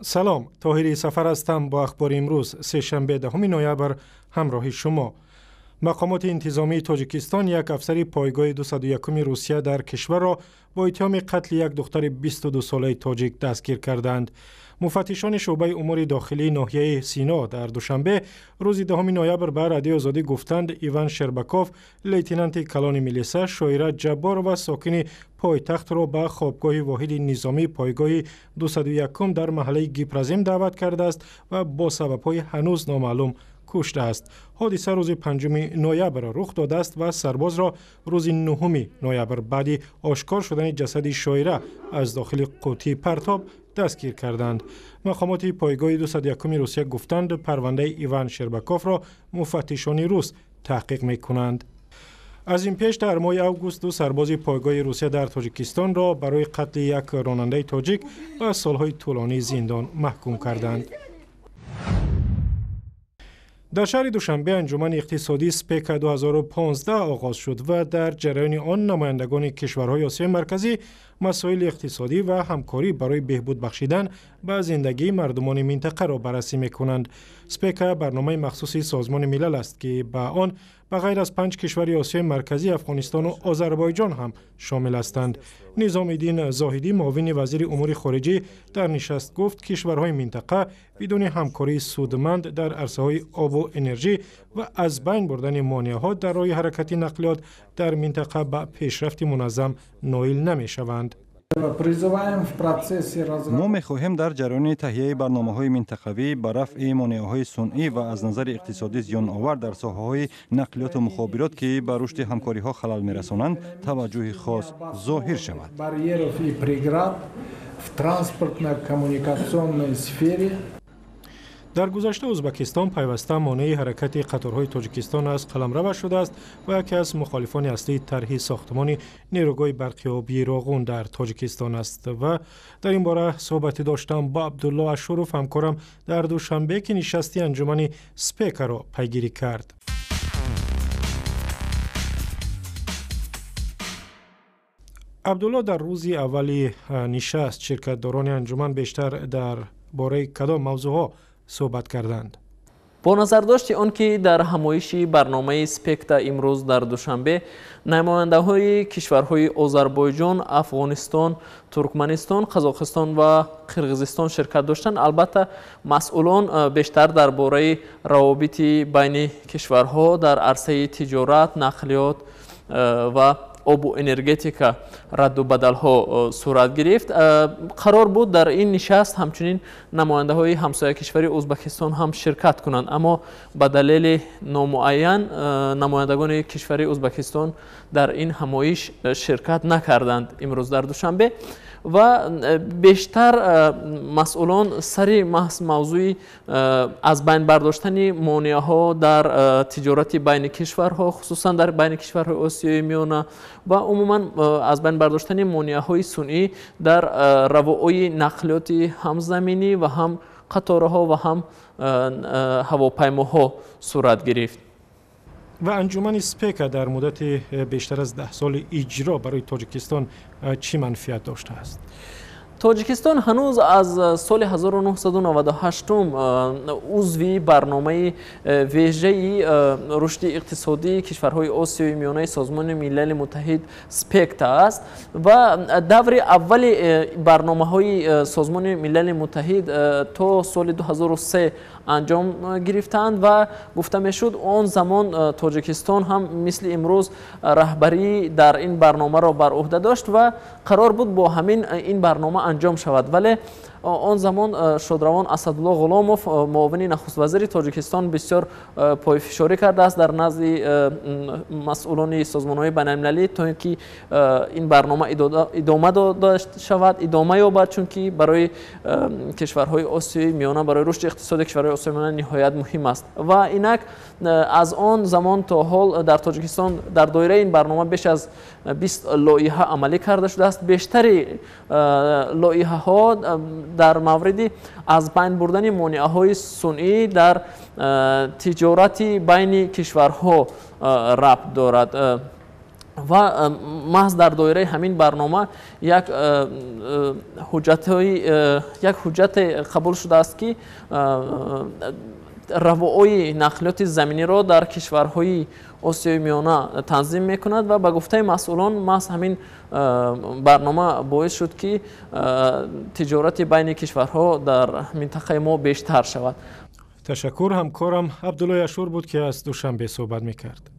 سلام، طاهری سفر هستم. با اخبار امروز سه‌شنبه 10 نوامبر همراه شما. مقامات انتظامی تاجیکستان یک افسر پایگاه 201 روسیه در کشور را با اتهام قتل یک دختر 22 ساله تاجیک دستگیر کردند. مفتشان شعبه امور داخلی ناحیه سینا در دوشنبه روز 10 نوامبر به رادیو آزادی گفتند ایوان شرباکوف، لیتنانت کلان میلیسا شایره جبار و ساکن پایتخت را به خوابگاه واحد نظامی پایگاه 201 در محله گیپرزیم دعوت کرده است و با سبب‌های هنوز نامعلوم کشته است. حادثه روز 5 نوامبر رخ داده است و سرباز را روز 9 نوامبر بعد آشکار شدن جسد شایره از داخل قوطی پرتاب دستگیر کردند. مقامات پایگاه 201 روسیه گفتند پرونده ایوان شرباکوف را مفتشان روس تحقیق می‌کنند. از این پیش در ماه اوگوست دو سرباز پایگاه روسیه در تاجیکستان را برای قتل یک راننده تاجیک به سالهای طولانی زندان محکوم کردند. در شهر دوشنبه انجمن اقتصادی سپک 2015 آغاز شد و در جریان آن نمایندگان کشورهای آسیای مرکزی مسائل اقتصادی و همکاری برای بهبود بخشیدن به زندگی مردمان منطقه را بررسی می‌کنند. سپک برنامه مخصوصی سازمان ملل است که به آن به غیر از 5 کشور آسیای مرکزی افغانستان و آذربایجان هم شامل هستند. نظام الدین زاهدی معاون وزیر امور خارجه در نشست گفت کشورهای منطقه بدون همکاری سودمند در عرصه‌های آب و انرژی و از بین بردن مانع‌ها در راه حرکت نقلیات در منطقه به پیشرفت منظم نائل نمی‌شوند. ما می‌خواهیم در جریان تهیه برنامه‌های منطقوی به رفع مانع‌های صنعی و از نظر اقتصادی زیان آور در ساحه‌های نقلیات و مخابرات که به رشد همکاری‌ها خلل می‌رسانند توجه خاص ظاهر شود. در گذشته ازبکستان پیوسته مانع حرکت قطارهای تاجیکستان از قلمرو شده است و یکی از مخالفان اصلی طرح ساختمان نیروگاه برقی آبی راغون در تاجیکستان است و در این باره صحبتی داشتم با عبدالله اشرف همکارم در دوشنبه که نشستی انجمن سپک را پیگیری کرد. عبدالله، در روز اولی نشست شرکت‌داران انجمن بیشتر در باره کدام موضوعها صحبت کردند؟ با نظر داشتی آنکه در همایش برنامه سپکتا امروز در دوشنبه نماینده های کشورهای آذربایجان، افغانستان، ترکمنستان، قزاقستان و قرقیزستان شرکت داشتند. البته مسئولان بیشتر درباره روابط بین کشورها در عرصه تجارت، نقلیات و آب و انرژتیکا رد و بدل ها صورت گرفت. قرار بود در این نشست همچنین نماینده های همسایه کشوری ازبکستان هم شرکت کنند، اما به دلیل نامعین نمایندگان کشوری ازبکستان در این همایش شرکت نکردند امروز در دوشنبه و بیشتر مسئولان سر موضوع از بین برداشتن مانع‌ها در تجارت بین کشورها، خصوصا در بین کشورهای آسیای میانه و عموما از بین برداشتن مانع‌های صنعی در روابط نقلیات هم زمینی و هم قطارها و هم هواپیماها صورت گرفت. و انجمن سپک در مدت بیشتر از 10 سال اجرا برای تاجیکستان چی منفعت داشته است؟ تاجیکستان هنوز از سال 1998 عضو برنامه ویژه رشد اقتصادی کشورهای آسیای میانه سازمان ملل متحد سپکتا است و دور اول برنامه‌های سازمان ملل متحد تا سال 2003 انجام گرفتند و گفته میشد آن زمان تاجیکستان هم مثل امروز رهبری در این برنامه را بر عهده داشت و قرار بود با همین این برنامه انجام شود، ولی آن زمان شادروان اسدالله غلاموف معاون نخست وزیر تاجیکستان بسیار پایفشاری کرده است در نزد مسئولان سازمان‌های بین‌المللی تا اینکه این برنامه ادامه داده شود، ادامه یابد، چون که برای کشورهای آسیای میانه، برای رشد اقتصادی کشورهای آسیای میانه نهایت مهم است و اینک از آن زمان تا حال در تاجیکستان در دایره این برنامه بیش از 20 لایحه عملی کرده شده است. بیشتر لایحه ها در مورد از بین بردن مانع‌های صنعی در تجارت بین کشورها ربط دارد. و محض در دایره همین برنامه یک حجت قبول شده است که روائای نقلیات زمینی را در کشورهای آسیای میانه تنظیم میکند و به گفته مسئولان محض همین برنامه باعث شد که تجارت بین کشورها در منطقه ما بیشتر شود. تشکر. همکارم عبدالله اشور بود که از دوشنبه صحبت میکرد.